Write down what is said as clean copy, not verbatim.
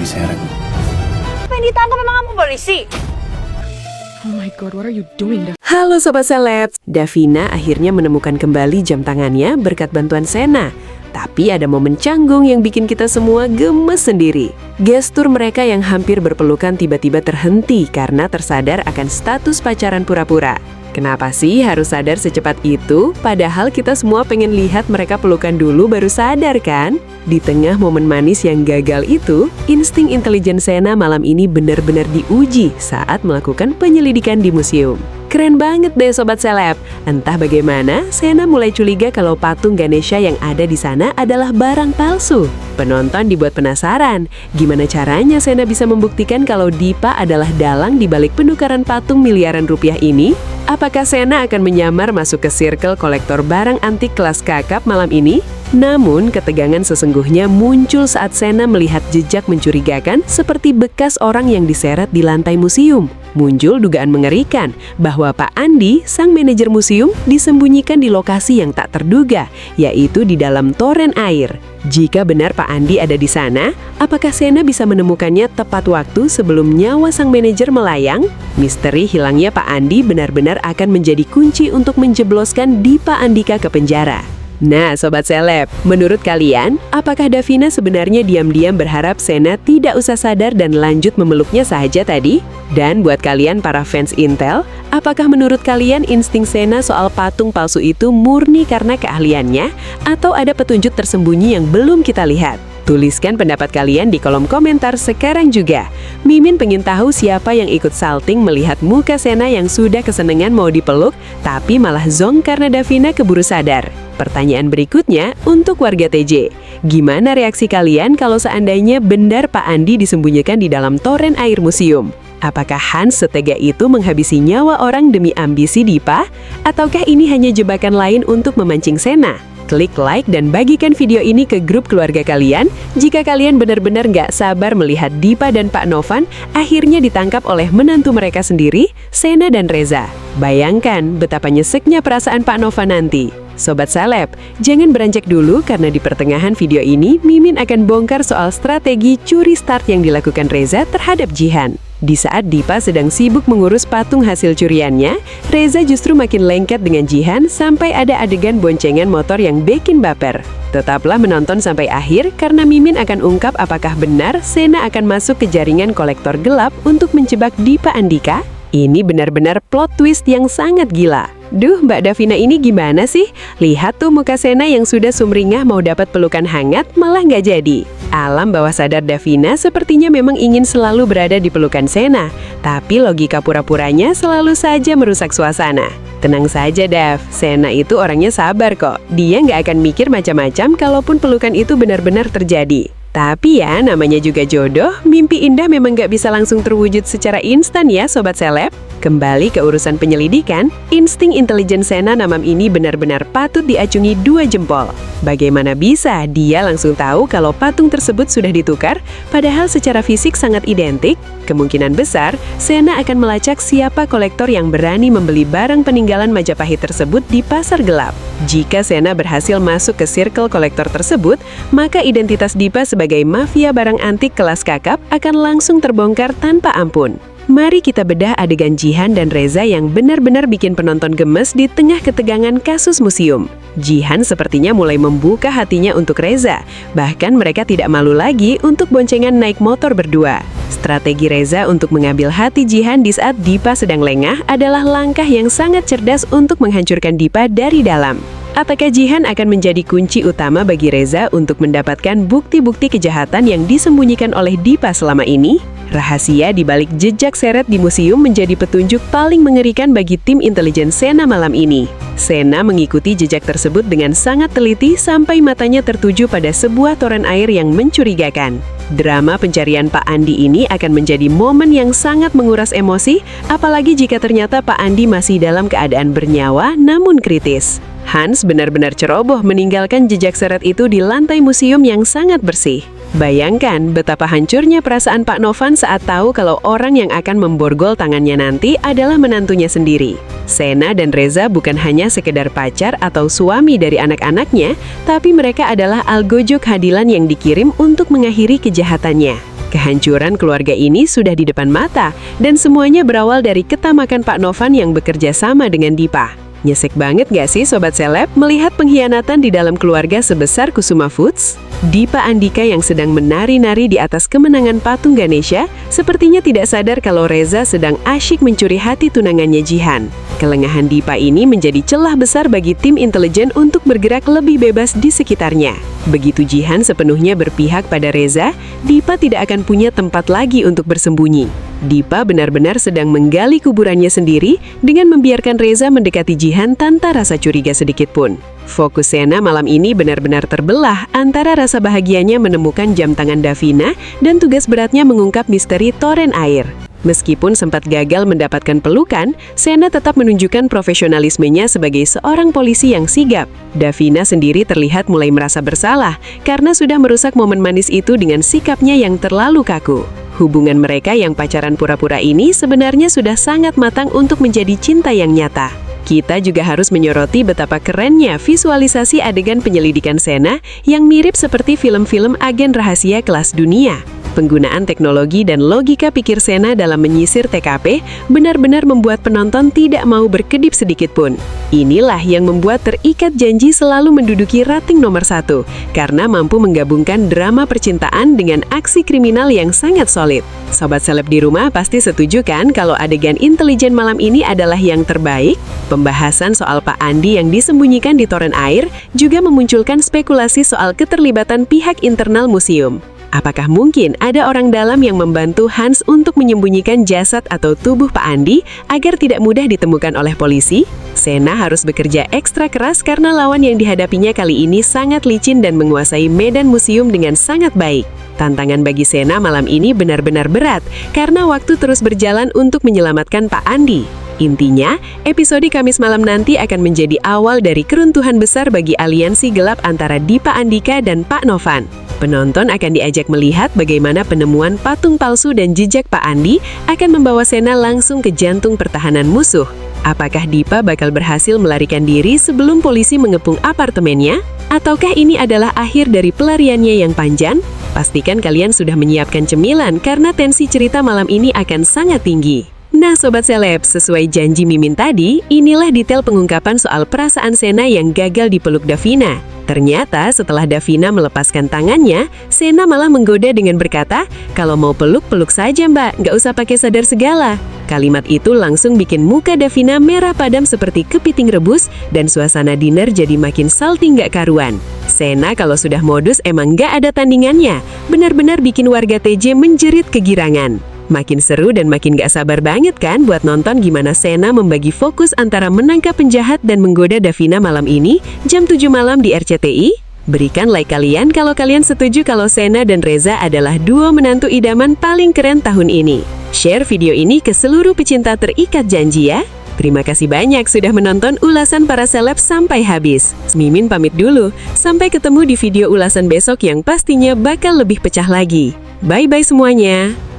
diseret. Apa yang ditangkap memang kamu polisi? Oh my god, what are you doing? Halo Sobat Seleb, Davina akhirnya menemukan kembali jam tangannya berkat bantuan Sena. Tapi ada momen canggung yang bikin kita semua gemes sendiri. Gestur mereka yang hampir berpelukan tiba-tiba terhenti karena tersadar akan status pacaran pura-pura. Kenapa sih harus sadar secepat itu? Padahal kita semua pengen lihat mereka pelukan dulu baru sadar kan? Di tengah momen manis yang gagal itu, insting intelijen Sena malam ini benar-benar diuji saat melakukan penyelidikan di museum. Keren banget deh Sobat Seleb. Entah bagaimana, Sena mulai curiga kalau patung Ganesha yang ada di sana adalah barang palsu. Penonton dibuat penasaran, gimana caranya Sena bisa membuktikan kalau Dipa adalah dalang di balik penukaran patung miliaran rupiah ini? Apakah Sena akan menyamar masuk ke circle kolektor barang antik kelas kakap malam ini? Namun, ketegangan sesungguhnya muncul saat Sena melihat jejak mencurigakan seperti bekas orang yang diseret di lantai museum. Muncul dugaan mengerikan bahwa Pak Andi, sang manajer museum, disembunyikan di lokasi yang tak terduga, yaitu di dalam toren air. Jika benar Pak Andi ada di sana, apakah Sena bisa menemukannya tepat waktu sebelum nyawa sang manajer melayang? Misteri hilangnya Pak Andi benar-benar akan menjadi kunci untuk menjebloskan Dipa Andika ke penjara. Nah, Sobat Seleb, menurut kalian, apakah Davina sebenarnya diam-diam berharap Sena tidak usah sadar dan lanjut memeluknya saja tadi? Dan buat kalian para fans Intel, apakah menurut kalian insting Sena soal patung palsu itu murni karena keahliannya? Atau ada petunjuk tersembunyi yang belum kita lihat? Tuliskan pendapat kalian di kolom komentar sekarang juga. Mimin pengen tahu siapa yang ikut salting melihat muka Sena yang sudah kesenengan mau dipeluk, tapi malah zonk karena Davina keburu sadar. Pertanyaan berikutnya untuk warga TJ. Gimana reaksi kalian kalau seandainya benar Pak Andi disembunyikan di dalam toren air museum? Apakah Hans setega itu menghabisi nyawa orang demi ambisi Dipa? Ataukah ini hanya jebakan lain untuk memancing Sena? Klik like dan bagikan video ini ke grup keluarga kalian jika kalian benar-benar nggak sabar melihat Dipa dan Pak Novan akhirnya ditangkap oleh menantu mereka sendiri, Sena dan Reza. Bayangkan betapa nyeseknya perasaan Pak Novan nanti. Sobat Seleb, jangan beranjak dulu karena di pertengahan video ini Mimin akan bongkar soal strategi curi start yang dilakukan Reza terhadap Jihan. Di saat Dipa sedang sibuk mengurus patung hasil curiannya, Reza justru makin lengket dengan Jihan sampai ada adegan boncengan motor yang bikin baper. Tetaplah menonton sampai akhir karena Mimin akan ungkap apakah benar Sena akan masuk ke jaringan kolektor gelap untuk menjebak Dipa Andika. Ini benar-benar plot twist yang sangat gila. Duh, Mbak Davina ini gimana sih? Lihat tuh muka Sena yang sudah sumringah mau dapat pelukan hangat malah nggak jadi. Alam bawah sadar Davina sepertinya memang ingin selalu berada di pelukan Sena, tapi logika pura-puranya selalu saja merusak suasana. Tenang saja Dav, Sena itu orangnya sabar kok. Dia nggak akan mikir macam-macam kalaupun pelukan itu benar-benar terjadi. Tapi ya, namanya juga jodoh, mimpi indah memang gak bisa langsung terwujud secara instan ya Sobat Seleb. Kembali ke urusan penyelidikan, insting intelijen Sena malam ini benar-benar patut diacungi 2 jempol. Bagaimana bisa dia langsung tahu kalau patung tersebut sudah ditukar, padahal secara fisik sangat identik? Kemungkinan besar, Sena akan melacak siapa kolektor yang berani membeli barang peninggalan Majapahit tersebut di pasar gelap. Jika Sena berhasil masuk ke circle kolektor tersebut, maka identitas Dipa sebagai mafia barang antik kelas kakap akan langsung terbongkar tanpa ampun. Mari kita bedah adegan Jihan dan Reza yang benar-benar bikin penonton gemes di tengah ketegangan kasus museum. Jihan sepertinya mulai membuka hatinya untuk Reza, bahkan mereka tidak malu lagi untuk boncengan naik motor berdua. Strategi Reza untuk mengambil hati Jihan di saat Dipa sedang lengah adalah langkah yang sangat cerdas untuk menghancurkan Dipa dari dalam. Apakah Jihan akan menjadi kunci utama bagi Reza untuk mendapatkan bukti-bukti kejahatan yang disembunyikan oleh Dipa selama ini? Rahasia di balik jejak seret di museum menjadi petunjuk paling mengerikan bagi tim intelijen Sena malam ini. Sena mengikuti jejak tersebut dengan sangat teliti sampai matanya tertuju pada sebuah toren air yang mencurigakan. Drama pencarian Pak Andi ini akan menjadi momen yang sangat menguras emosi, apalagi jika ternyata Pak Andi masih dalam keadaan bernyawa namun kritis. Hans benar-benar ceroboh meninggalkan jejak seret itu di lantai museum yang sangat bersih. Bayangkan betapa hancurnya perasaan Pak Novan saat tahu kalau orang yang akan memborgol tangannya nanti adalah menantunya sendiri. Sena dan Reza bukan hanya sekedar pacar atau suami dari anak-anaknya, tapi mereka adalah algojo kehadilan yang dikirim untuk mengakhiri kejahatannya. Kehancuran keluarga ini sudah di depan mata, dan semuanya berawal dari ketamakan Pak Novan yang bekerja sama dengan Dipa. Nyesek banget gak sih Sobat Seleb melihat pengkhianatan di dalam keluarga sebesar Kusuma Foods? Dipa Andika yang sedang menari-nari di atas kemenangan patung Ganesha sepertinya tidak sadar kalau Reza sedang asyik mencuri hati tunangannya Jihan. Kelengahan Dipa ini menjadi celah besar bagi tim intelijen untuk bergerak lebih bebas di sekitarnya. Begitu Jihan sepenuhnya berpihak pada Reza, Dipa tidak akan punya tempat lagi untuk bersembunyi. Dipa benar-benar sedang menggali kuburannya sendiri dengan membiarkan Reza mendekati Jihan tanpa rasa curiga sedikit pun. Fokus Sena malam ini benar-benar terbelah antara rasa bahagianya menemukan jam tangan Davina dan tugas beratnya mengungkap misteri toren air. Meskipun sempat gagal mendapatkan pelukan, Sena tetap menunjukkan profesionalismenya sebagai seorang polisi yang sigap. Davina sendiri terlihat mulai merasa bersalah karena sudah merusak momen manis itu dengan sikapnya yang terlalu kaku. Hubungan mereka yang pacaran pura-pura ini sebenarnya sudah sangat matang untuk menjadi cinta yang nyata. Kita juga harus menyoroti betapa kerennya visualisasi adegan penyelidikan Sena yang mirip seperti film-film agen rahasia kelas dunia. Penggunaan teknologi dan logika pikir Sena dalam menyisir TKP benar-benar membuat penonton tidak mau berkedip sedikit pun. Inilah yang membuat Terikat Janji selalu menduduki rating nomor 1, karena mampu menggabungkan drama percintaan dengan aksi kriminal yang sangat solid. Sobat Seleb di rumah pasti setuju kan kalau adegan intelijen malam ini adalah yang terbaik? Pembahasan soal Pak Andi yang disembunyikan di toren air juga memunculkan spekulasi soal keterlibatan pihak internal museum. Apakah mungkin ada orang dalam yang membantu Hans untuk menyembunyikan jasad atau tubuh Pak Andi agar tidak mudah ditemukan oleh polisi? Sena harus bekerja ekstra keras karena lawan yang dihadapinya kali ini sangat licin dan menguasai medan museum dengan sangat baik. Tantangan bagi Sena malam ini benar-benar berat karena waktu terus berjalan untuk menyelamatkan Pak Andi. Intinya, episode Kamis malam nanti akan menjadi awal dari keruntuhan besar bagi aliansi gelap antara Dipa Andika dan Pak Novan. Penonton akan diajak melihat bagaimana penemuan patung palsu dan jejak Pak Andi akan membawa Sena langsung ke jantung pertahanan musuh. Apakah Dipa bakal berhasil melarikan diri sebelum polisi mengepung apartemennya? Ataukah ini adalah akhir dari pelariannya yang panjang? Pastikan kalian sudah menyiapkan cemilan karena tensi cerita malam ini akan sangat tinggi. Nah Sobat Seleb, sesuai janji Mimin tadi, inilah detail pengungkapan soal perasaan Sena yang gagal dipeluk Davina. Ternyata setelah Davina melepaskan tangannya, Sena malah menggoda dengan berkata, "Kalau mau peluk saja mbak, nggak usah pakai sadar segala." Kalimat itu langsung bikin muka Davina merah padam seperti kepiting rebus dan suasana dinner jadi makin salty nggak karuan. Sena kalau sudah modus emang nggak ada tandingannya, benar-benar bikin warga TJ menjerit kegirangan. Makin seru dan makin gak sabar banget kan buat nonton gimana Sena membagi fokus antara menangkap penjahat dan menggoda Davina malam ini, jam 7 malam di RCTI? Berikan like kalian kalau kalian setuju kalau Sena dan Reza adalah duo menantu idaman paling keren tahun ini. Share video ini ke seluruh pecinta Terikat Janji ya. Terima kasih banyak sudah menonton ulasan para seleb sampai habis. Mimin pamit dulu, sampai ketemu di video ulasan besok yang pastinya bakal lebih pecah lagi. Bye-bye semuanya.